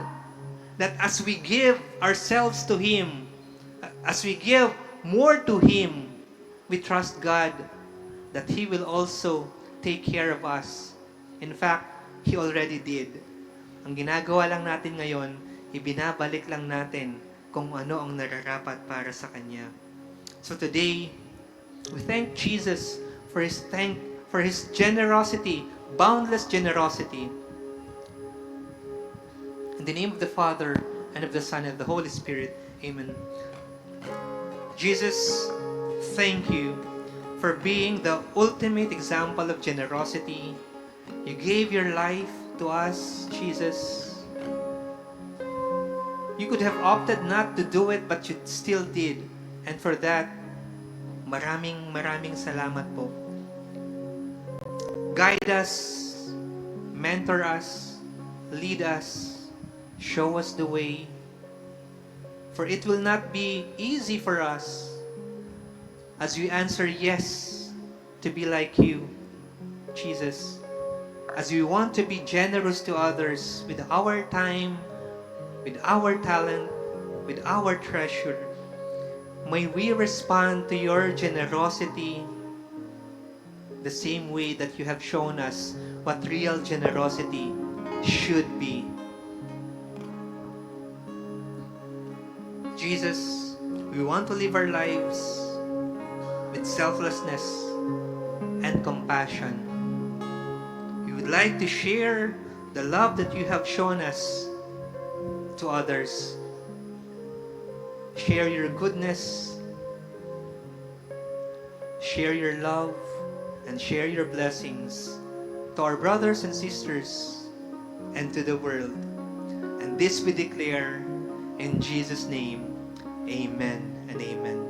that as we give ourselves to Him, as we give more to Him, we trust God that He will also take care of us. In fact, He already did. Ang ginagawa lang natin ngayon, ibinabalik lang natin kung ano ang nararapat para sa Kanya. So today, we thank Jesus for His generosity, boundless generosity. In the name of the Father, and of the Son, and of the Holy Spirit. Amen. Jesus, thank you for being the ultimate example of generosity. You gave your life to us, Jesus. You could have opted not to do it, but you still did. And for that, maraming salamat po. Guide us, mentor us, lead us, show us the way. For it will not be easy for us as we answer yes to be like you, Jesus. As we want to be generous to others with our time, with our talent, with our treasure. May we respond to your generosity the same way that you have shown us what real generosity should be. Jesus, we want to live our lives with selflessness and compassion. We would like to share the love that you have shown us to others. share your goodness, share your love, and share your blessings to our brothers and sisters and to the world. And this we declare in Jesus' name. Amen and amen.